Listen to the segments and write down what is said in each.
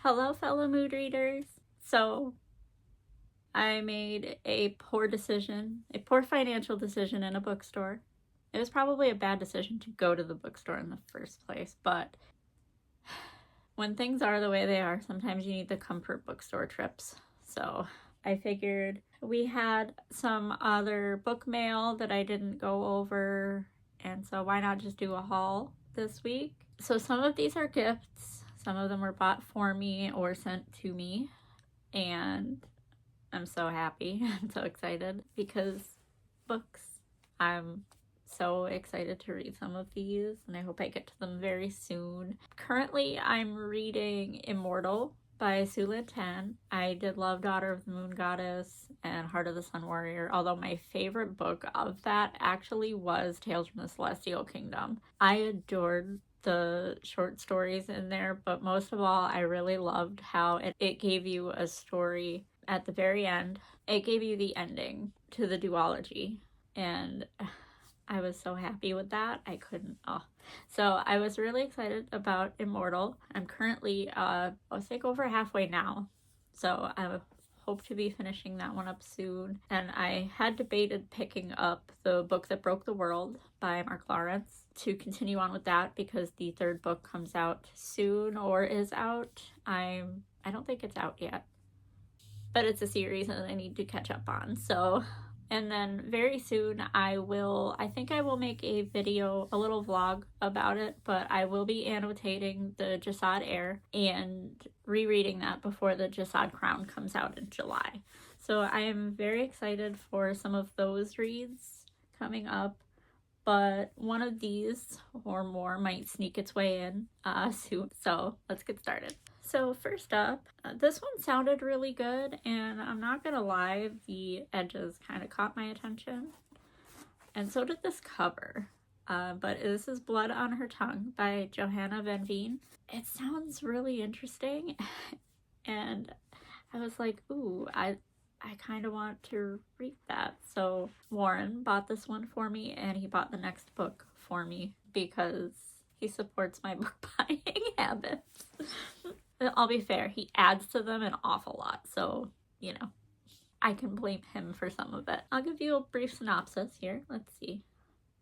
Hello, fellow mood readers. So, I made a poor financial decision in a bookstore. It was probably a bad decision to go to the bookstore in the first place, but when things are the way they are, sometimes you need the comfort bookstore trips. So, I figured we had some other book mail that I didn't go over, and so why not just do a haul this week? So, some of these are gifts. Some of them were bought for me or sent to me, and I'm so happy. I'm so excited because books. I'm so excited to read some of these, and I hope I get to them very soon. Currently, I'm reading Immortal by Sue Lin Tan. I did love Daughter of the Moon Goddess and Heart of the Sun Warrior, although my favorite book of that actually was Tales from the Celestial Kingdom. I adored the short stories in there, but most of all, I really loved how it gave you a story at the very end. It gave you the ending to the duology, and I was so happy with that. I couldn't. So I was really excited about Immortal. I'm currently, I think, over halfway now, so I hope to be finishing that one up soon. And I had debated picking up The Book That Broke the World by Mark Lawrence to continue on with that because the third book comes out soon or is out. I don't think it's out yet, but it's a series and I need to catch up on. So, and then very soon I think I will make a video, a little vlog about it, but I will be annotating the Jasad Heir and rereading that before the Jasad Crown comes out in July. So I am very excited for some of those reads coming up, but one of these or more might sneak its way in soon. So let's get started. So first up, this one sounded really good, and I'm not gonna lie, the edges kind of caught my attention, and so did this cover. But this is Blood on Her Tongue by Johanna Van Veen. It sounds really interesting, and I was like, ooh, I kind of want to read that. So Warren bought this one for me, and he bought the next book for me because he supports my book buying habits. I'll be fair, he adds to them an awful lot, so, you know, I can blame him for some of it. I'll give you a brief synopsis here. Let's see.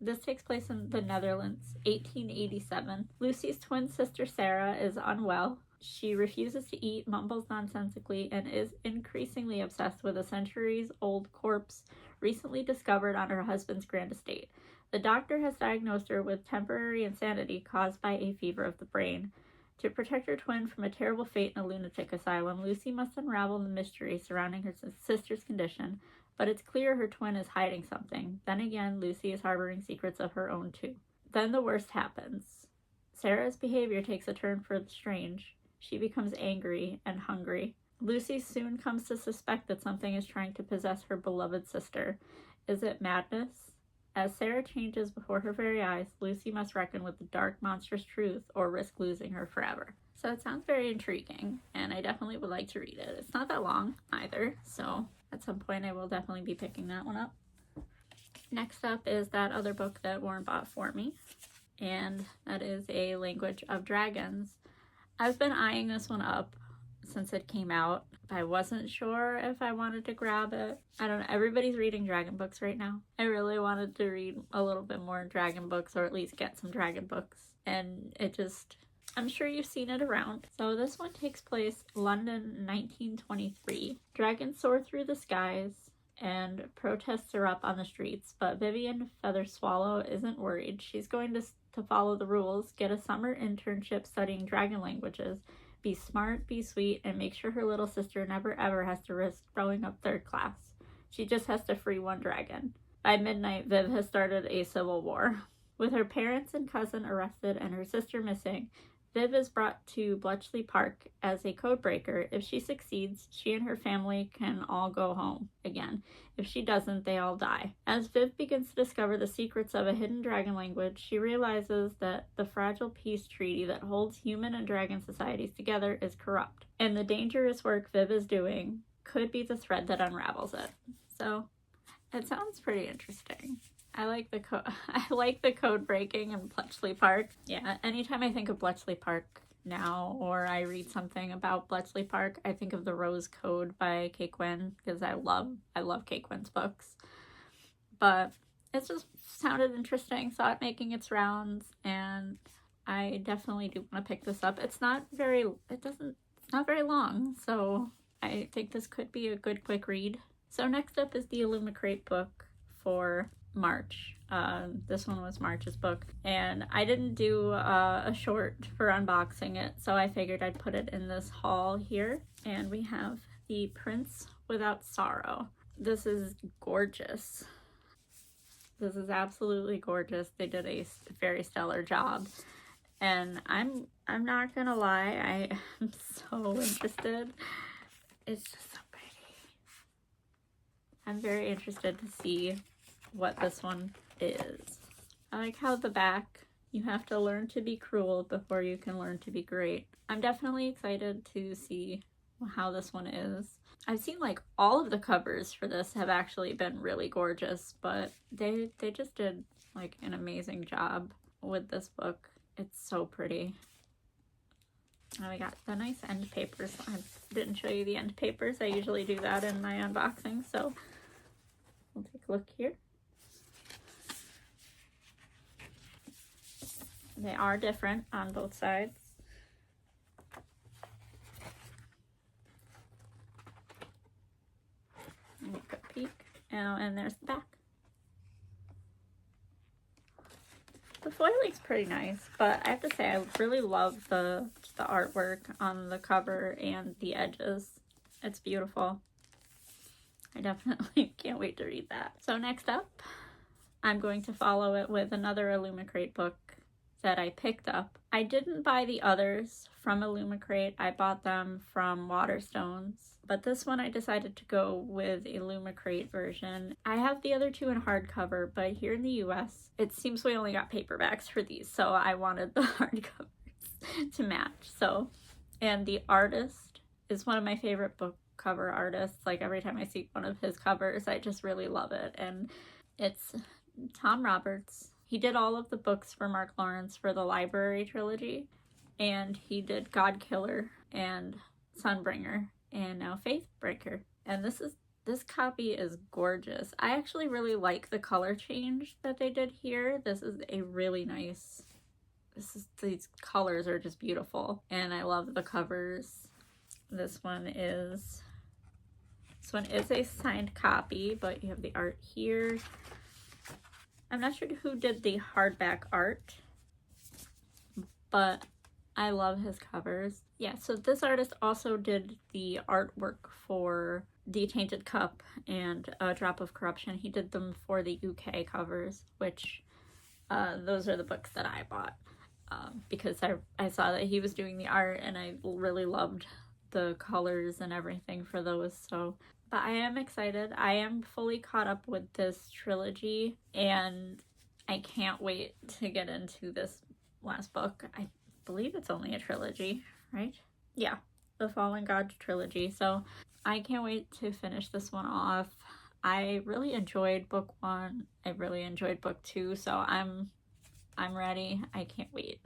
This takes place in the Netherlands, 1887. Lucy's twin sister Sarah is unwell. She refuses to eat, mumbles nonsensically, and is increasingly obsessed with a centuries-old corpse recently discovered on her husband's grand estate. The doctor has diagnosed her with temporary insanity caused by a fever of the brain. To protect her twin from a terrible fate in a lunatic asylum, Lucy must unravel the mystery surrounding her sister's condition, but it's clear her twin is hiding something. Then again, Lucy is harboring secrets of her own too. Then the worst happens. Sarah's behavior takes a turn for the strange. She becomes angry and hungry. Lucy soon comes to suspect that something is trying to possess her beloved sister. Is it madness? As Sarah changes before her very eyes, Lucy must reckon with the dark, monstrous truth or risk losing her forever. So it sounds very intriguing, and I definitely would like to read it. It's not that long either, so at some point I will definitely be picking that one up. Next up is that other book that Warren bought for me, and that is A Language of Dragons. I've been eyeing this one up since it came out. I wasn't sure if I wanted to grab it. I don't know. Everybody's reading dragon books right now. I really wanted to read a little bit more dragon books, or at least get some dragon books. And it just, I'm sure you've seen it around. So this one takes place London 1923. Dragons soar through the skies and protests are up on the streets, but Vivian Featherswallow isn't worried. She's going to follow the rules, get a summer internship studying dragon languages, be smart, be sweet, and make sure her little sister never ever has to risk growing up third class. She just has to free one dragon. By midnight, Viv has started a civil war. With her parents and cousin arrested and her sister missing, Viv is brought to Bletchley Park as a codebreaker. If she succeeds, she and her family can all go home again. If she doesn't, they all die. As Viv begins to discover the secrets of a hidden dragon language, she realizes that the fragile peace treaty that holds human and dragon societies together is corrupt, and the dangerous work Viv is doing could be the thread that unravels it. So, it sounds pretty interesting. I like the code breaking in Bletchley Park. Yeah, anytime I think of Bletchley Park, now, or I read something about Bletchley Park, I think of The Rose Code by Kay Quinn, because I love Kay Quinn's books. But it just sounded interesting, saw it making its rounds, and I definitely do want to pick this up. It's not very long, so I think this could be a good quick read. So next up is the Illumicrate book for March. This one was March's book, and I didn't do a short for unboxing it, so I figured I'd put it in this haul here. And we have The Prince Without Sorrow. This is gorgeous. This is absolutely gorgeous. They did a very stellar job, and I'm not gonna lie, I am so interested. It's just so pretty. I'm very interested to see what this one is. I like how the back, you have to learn to be cruel before you can learn to be great. I'm definitely excited to see how this one is. I've seen like all of the covers for this have actually been really gorgeous, but they just did like an amazing job with this book. It's so pretty. And we got the nice end papers. I didn't show you the end papers. I usually do that in my unboxing, so we'll take a look here. They are different on both sides. Make a peek. And there's the back. The foiling's pretty nice, but I have to say I really love the artwork on the cover and the edges. It's beautiful. I definitely can't wait to read that. So next up, I'm going to follow it with another Illumicrate book that I picked up. I didn't buy the others from Illumicrate. I bought them from Waterstones. But this one I decided to go with a Illumicrate version. I have the other two in hardcover, but here in the US, it seems we only got paperbacks for these, so I wanted the hardcovers to match. So, and the artist is one of my favorite book cover artists. Like every time I see one of his covers, I just really love it. And it's Tom Roberts. He did all of the books for Mark Lawrence for the Library trilogy, and he did Godkiller and Sunbringer, and now Faithbreaker. And this copy is gorgeous. I actually really like the color change that they did here. This is a really nice, these colors are just beautiful, and I love the covers. This one is a signed copy, but you have the art here. I'm not sure who did the hardback art, but I love his covers. Yeah, so this artist also did the artwork for The Tainted Cup and A Drop of Corruption. He did them for the UK covers, which those are the books that I bought because I saw that he was doing the art, and I really loved the colors and everything for those. So, but I am excited. I am fully caught up with this trilogy, and I can't wait to get into this last book. I believe it's only a trilogy, right? Yeah, the Fallen God trilogy. So I can't wait to finish this one off. I really enjoyed book 1. I really enjoyed book 2, so I'm ready. I can't wait.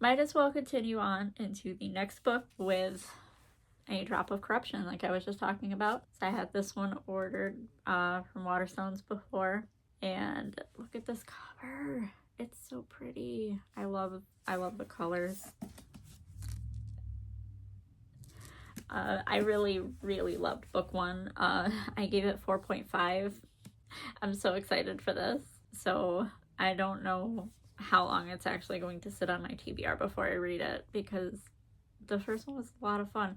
Might as well continue on into the next book with A Drop of Corruption, like I was just talking about. So I had this one ordered from Waterstones before, and look at this cover. It's so pretty. I love the colors. I really, really loved book 1. I gave it 4.5. I'm so excited for this. So I don't know how long it's actually going to sit on my TBR before I read it, because the first one was a lot of fun.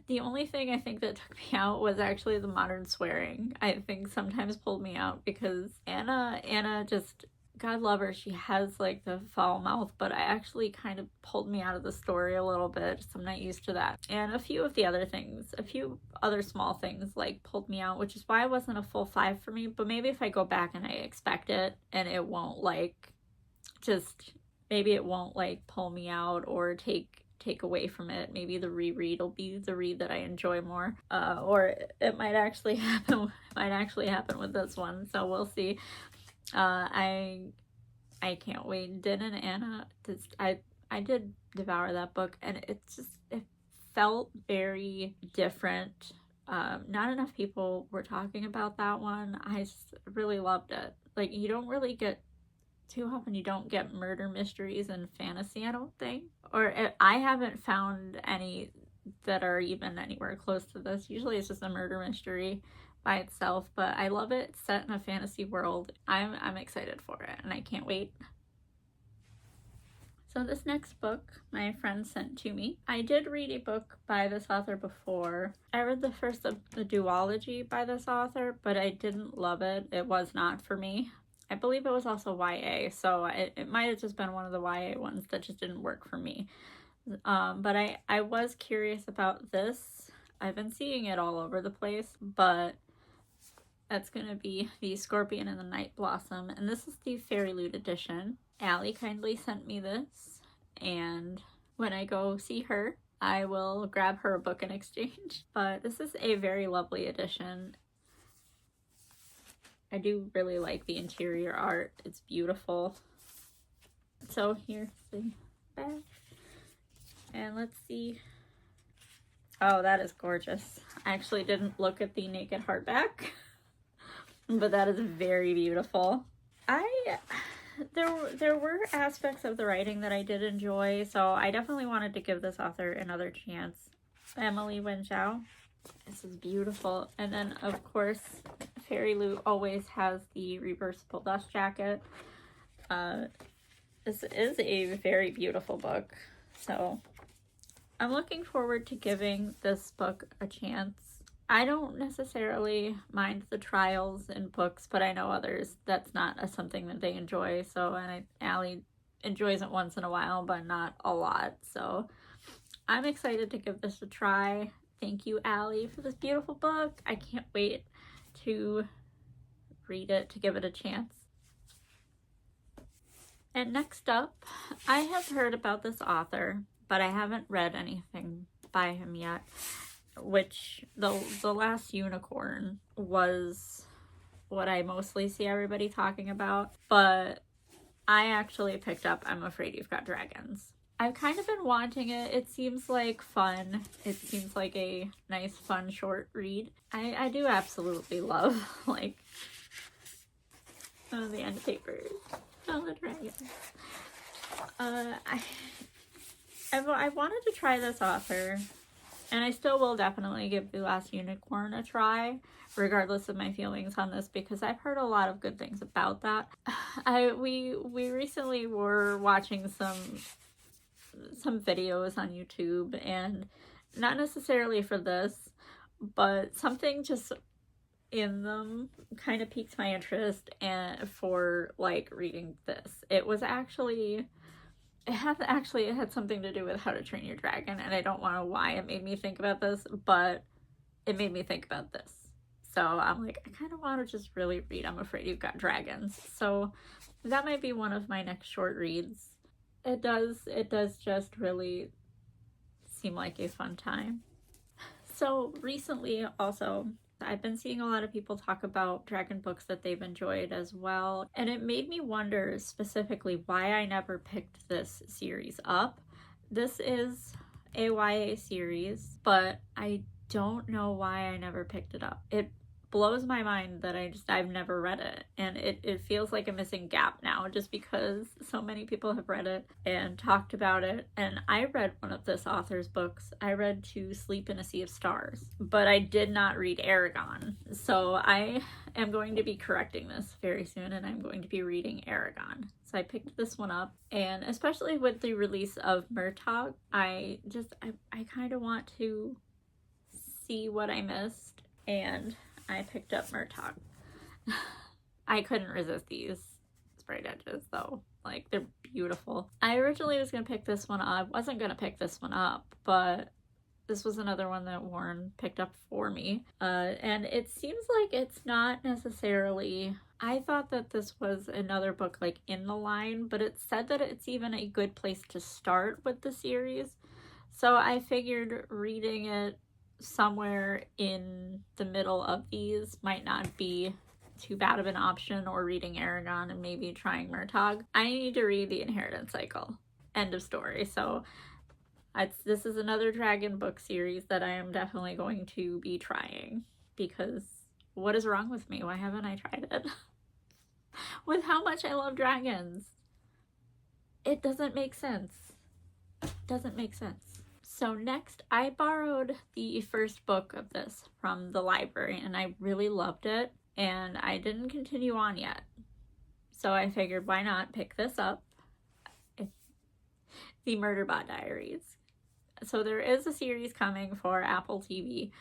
The only thing I think that took me out was actually the modern swearing. I think sometimes pulled me out because Anna just, God love her, she has like the foul mouth, but I actually kind of pulled me out of the story a little bit, so I'm not used to that. And a few other small things like pulled me out, which is why it wasn't a full 5 for me. But maybe if I go back and I expect it, and it won't maybe it won't like pull me out or take away from it. Maybe the reread will be the read that I enjoy more, or it might actually happen with this one, so we'll see. I can't wait. Din and Anna, I I did devour that book, and it felt very different. Not enough people were talking about that one. I just really loved it. Like, you don't really get too often, you don't get murder mysteries and fantasy, I don't think. Or I haven't found any that are even anywhere close to this. Usually it's just a murder mystery by itself, but I love it. It's set in a fantasy world. I'm excited for it, and I can't wait. So this next book my friend sent to me. I did read a book by this author before. I read the first of the duology by this author, but I didn't love it. It was not for me. I believe it was also YA, so it might have just been one of the YA ones that just didn't work for me. But I was curious about this. I've been seeing it all over the place, but that's going to be The Scorpion and the Night Blossom, and this is the Fairy Loot edition. Allie kindly sent me this, and when I go see her, I will grab her a book in exchange. But this is a very lovely edition. I do really like the interior art. It's beautiful. So here's the back. And let's see. Oh, that is gorgeous. I actually didn't look at the naked hardback, but that is very beautiful. There were aspects of the writing that I did enjoy, so I definitely wanted to give this author another chance. Emily Wen Zhao. This is beautiful. And then, of course, Fairy Loot always has the reversible dust jacket. This is a very beautiful book, so I'm looking forward to giving this book a chance. I don't necessarily mind the trials in books, but I know others that's not something that they enjoy. So, and Allie enjoys it once in a while, but not a lot. So I'm excited to give this a try. Thank you, Allie, for this beautiful book. I can't wait to read it, to give it a chance. And next up, I have heard about this author, but I haven't read anything by him yet. Which the Last Unicorn was what I mostly see everybody talking about, but I actually picked up I'm Afraid You've Got Dragons. I've kind of been wanting it. It seems like fun. It seems like a nice, fun, short read. I do absolutely love, like, the end papers. Oh, the dragons. I wanted to try this author. And I still will definitely give The Last Unicorn a try, regardless of my feelings on this, because I've heard a lot of good things about that. We recently were watching some videos on YouTube, and not necessarily for this, but something just in them kind of piqued my interest and for like reading this. It had something to do with How to Train Your Dragon, and I don't know why it made me think about this, but it made me think about this. So I'm like, I kind of want to just really read I'm Afraid You've Got Dragons. So that might be one of my next short reads. It does just really seem like a fun time. So recently also, I've been seeing a lot of people talk about dragon books that they've enjoyed as well, and it made me wonder specifically why I never picked this series up. This is a YA series, but I don't know why I never picked it up. It blows my mind that I've never read it, and it feels like a missing gap now just because so many people have read it and talked about it. And I read one of this author's books. I read To Sleep in a Sea of Stars, but I did not read Aragon. So I am going to be correcting this very soon, and I'm going to be reading Aragon. So I picked this one up, and especially with the release of Murtagh, I kind of want to see what I missed, and I picked up Murtagh. I couldn't resist these sprayed edges though. Like, they're beautiful. I originally was going to pick this one up. I wasn't going to pick this one up, but this was another one that Warren picked up for me. And it seems like it's not necessarily... I thought that this was another book like in the line, but it said that it's even a good place to start with the series. So I figured reading it somewhere in the middle of these might not be too bad of an option, or reading Aragon and maybe trying Murtagh. I need to read The Inheritance Cycle. End of story. So this is another dragon book series that I am definitely going to be trying, because what is wrong with me? Why haven't I tried it? With how much I love dragons. It doesn't make sense. Doesn't make sense. So next, I borrowed the first book of this from the library, and I really loved it, and I didn't continue on yet. So I figured, why not pick this up? It's the Murderbot Diaries. So there is a series coming for Apple TV,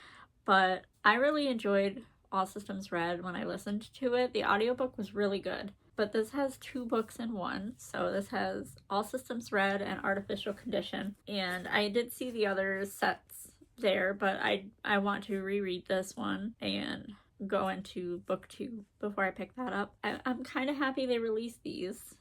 but I really enjoyed All Systems Red when I listened to it. The audiobook was really good, but this has 2 books in one. So this has All Systems Red and Artificial Condition, and I did see the other sets there, but I want to reread this one and go into Booktube before I pick that up. I'm kind of happy they released these.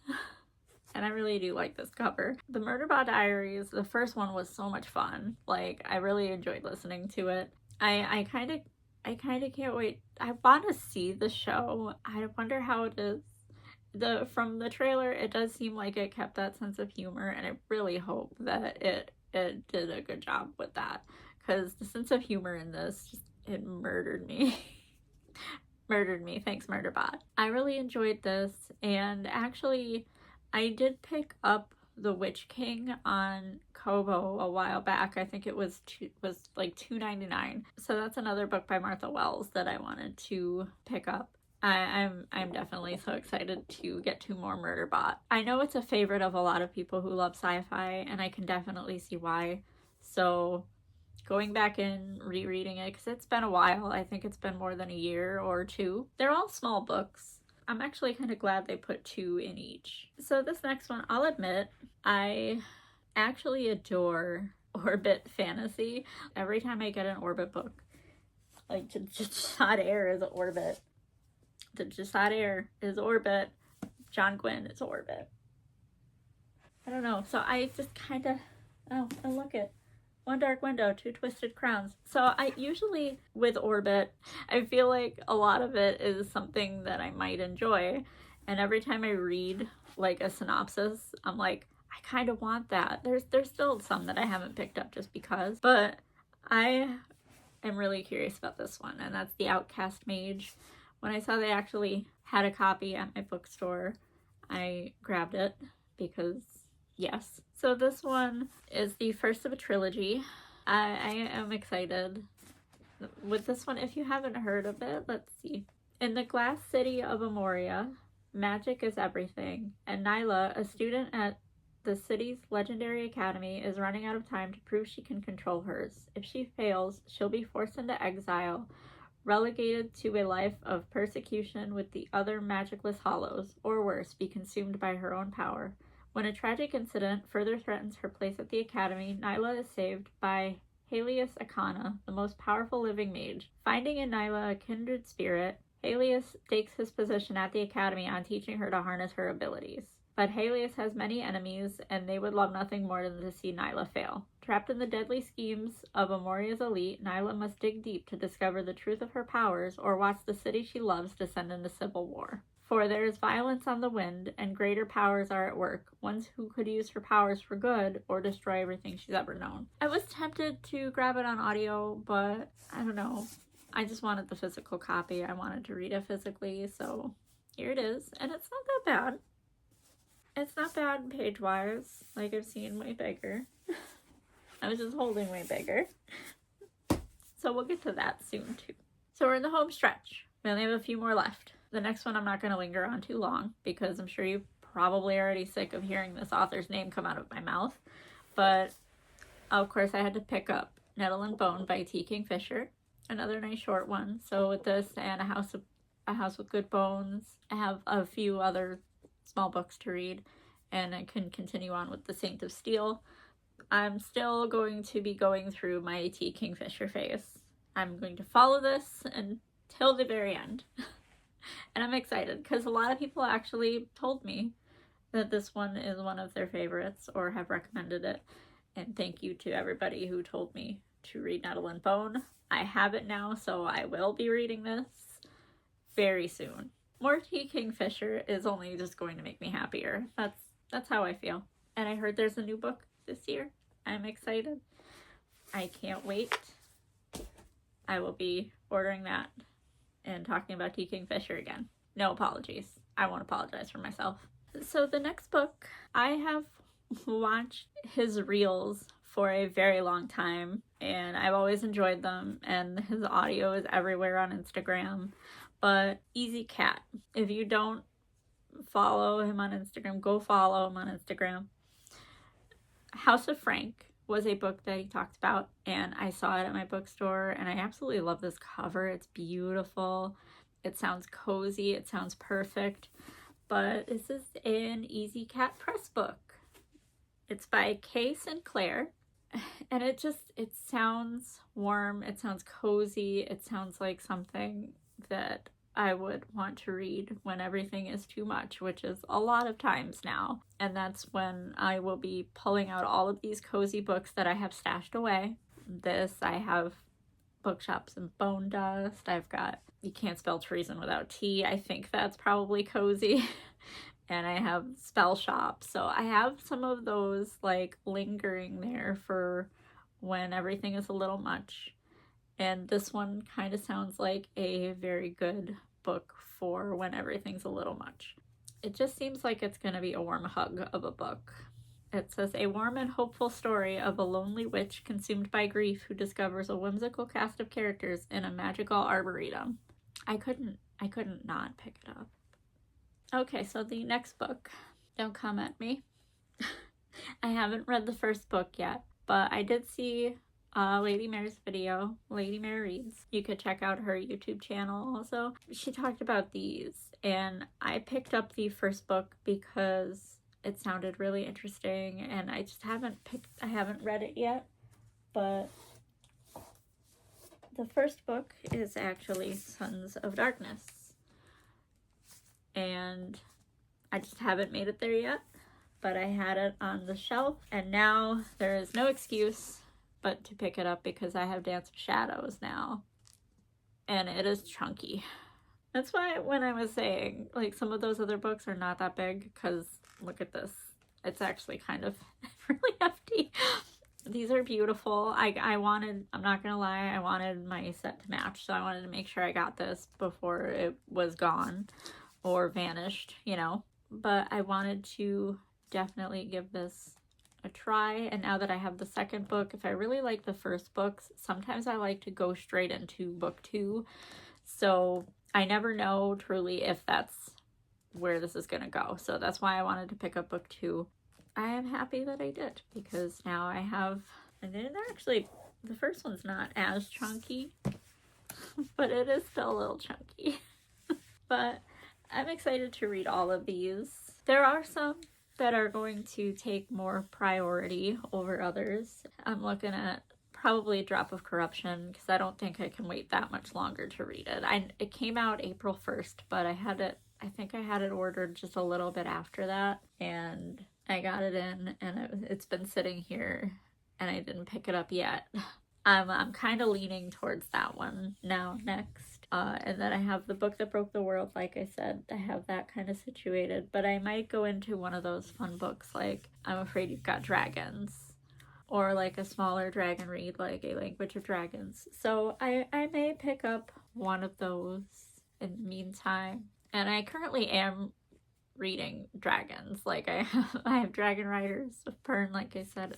And I really do like this cover. The Murderbot Diaries, the first one was so much fun. Like, I really enjoyed listening to it. I kind of can't wait. I want to see the show. I wonder how it is. From the trailer, it does seem like it kept that sense of humor, and I really hope that it did a good job with that, because the sense of humor in this, it murdered me. Murdered me. Thanks, Murderbot. I really enjoyed this, and actually, I did pick up The Witch King on Kobo a while back. I think it was like $2.99. So that's another book by Martha Wells that I wanted to pick up. I'm definitely so excited to get to more Murderbot. I know it's a favorite of a lot of people who love sci-fi, and I can definitely see why. So going back and rereading it, because it's been a while. I think it's been more than a year or 2. They're all small books. I'm actually kind of glad they put 2 in each. So this next one, I'll admit, I actually adore Orbit fantasy. Every time I get an Orbit book, like just Hot Air is Orbit. Just Hot Air is Orbit. John Gwynne is Orbit. I don't know. So I just kind of, oh, look it. One Dark Window, Two Twisted Crowns. So I usually, with Orbit, I feel like a lot of it is something that I might enjoy. And every time I read like a synopsis, I'm like, I kind of want that. There's still some that I haven't picked up just because. But I am really curious about this one, and that's The Outcast Mage. When I saw they actually had a copy at my bookstore, I grabbed it because yes. So this one is the first of a trilogy. I am excited with this one. If you haven't heard of it, let's see. In the glass city of Amoria, magic is everything, and Nyla, a student at the city's legendary academy, is running out of time to prove she can control hers. If she fails, she'll be forced into exile, relegated to a life of persecution with the other magicless hollows, or worse, be consumed by her own power. When a tragic incident further threatens her place at the academy, Nyla is saved by Helios Akana, the most powerful living mage. Finding in Nyla a kindred spirit, Helios stakes his position at the academy on teaching her to harness her abilities. But Helios has many enemies, and they would love nothing more than to see Nyla fail. Trapped in the deadly schemes of Amoria's elite, Nyla must dig deep to discover the truth of her powers, or watch the city she loves descend into civil war. For there is violence on the wind, and greater powers are at work, ones who could use her powers for good, or destroy everything she's ever known. I was tempted to grab it on audio, but I don't know. I just wanted the physical copy. I wanted to read it physically, so here it is. And it's not that bad. It's not bad page-wise. Like, I've seen way bigger. I was just holding way bigger. So we'll get to that soon, too. So we're in the home stretch. We only have a few more left. The next one I'm not going to linger on too long, because I'm sure you're probably already sick of hearing this author's name come out of my mouth. But, of course, I had to pick up Nettle and Bone by T. Kingfisher. Another nice short one. So with this and A House with Good Bones, I have a few other small books to read, and I can continue on with The Saint of Steel. I'm still going to be going through my T. Kingfisher phase. I'm going to follow this until the very end. And I'm excited because a lot of people actually told me that this one is one of their favorites or have recommended it. And thank you to everybody who told me to read Nettle and Bone. I have it now, so I will be reading this very soon. More T. Kingfisher is only just going to make me happier. That's how I feel. And I heard there's a new book this year. I'm excited. I can't wait. I will be ordering that and talking about T. Kingfisher again. No apologies. I won't apologize for myself. So the next book, I have watched his reels for a very long time, and I've always enjoyed them, and his audio is everywhere on Instagram. But Easy Cat, if you don't follow him on Instagram, go follow him on Instagram. House of Frank was a book that he talked about, and I saw it at my bookstore, and I absolutely love this cover. It's beautiful. It sounds cozy. It sounds perfect. But this is an Easy Cat Press book. It's by Kay Sinclair, and it sounds warm. It sounds cozy. It sounds like something that I would want to read when everything is too much, which is a lot of times now. And that's when I will be pulling out all of these cozy books that I have stashed away. I have Bookshops and Bone Dust. I've got You Can't Spell Treason Without T. I think that's probably cozy. And I have Spell Shop. So I have some of those like lingering there for when everything is a little much. And this one kind of sounds like a very good book for when everything's a little much. It just seems like it's going to be a warm hug of a book. It says, a warm and hopeful story of a lonely witch consumed by grief who discovers a whimsical cast of characters in a magical arboretum. I couldn't not pick it up. Okay, so the next book. Don't come at me. I haven't read the first book yet, but I did see Lady Mare's video, Lady Mare Reads. You could check out her YouTube channel also. She talked about these, and I picked up the first book because it sounded really interesting, and I haven't read it yet, but the first book is actually Sons of Darkness, and I just haven't made it there yet, but I had it on the shelf, and now there is no excuse but to pick it up because I have Dance of Shadows now, and it is chunky. That's why when I was saying, like, some of those other books are not that big, because look at this. It's actually kind of really hefty. These are beautiful. I'm not gonna lie, I wanted my set to match, so I wanted to make sure I got this before it was gone or vanished, you know. But I wanted to definitely give this a try, and now that I have the second book, if I really like the first books, sometimes I like to go straight into book 2, so I never know truly if that's where this is gonna go. So that's why I wanted to pick up book 2. I am happy that I did, because now I have, and then actually the first one's not as chunky, but it is still a little chunky. But I'm excited to read all of these. There are some that are going to take more priority over others. I'm looking at probably Drop of Corruption, because I don't think I can wait that much longer to read it. It came out April 1st, but I think I had it ordered just a little bit after that, and I got it in, and it's been sitting here, and I didn't pick it up yet. I'm kind of leaning towards that one now next. And then I have The Book That Broke the World, like I said. I have that kind of situated, but I might go into one of those fun books like I'm Afraid You've Got Dragons, or like a smaller dragon read like A Language of Dragons. So I may pick up one of those in the meantime. And I currently am reading dragons. Like I have Dragon Riders of Pern, like I said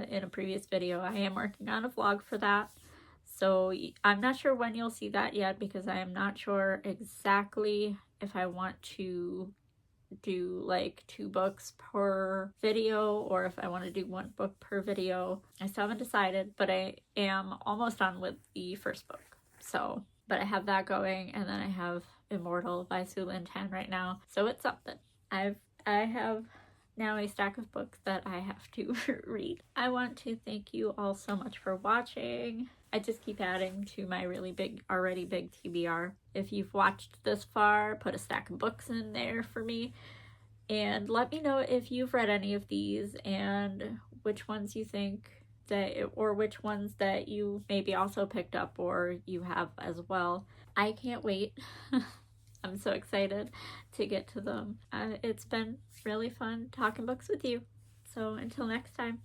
in a previous video. I am working on a vlog for that. So I'm not sure when you'll see that yet, because I am not sure exactly if I want to do like 2 books per video or if I want to do 1 book per video. I still haven't decided, but I am almost on with the first book. So, but I have that going, and then I have Immortal by Sue Lynn Tan right now. So it's something. I have now a stack of books that I have to read. I want to thank you all so much for watching. I just keep adding to my already big TBR. If you've watched this far, put a stack of books in there for me, and let me know if you've read any of these and which ones you think or which ones that you maybe also picked up or you have as well. I can't wait. I'm so excited to get to them. It's been really fun talking books with you. So So until next time.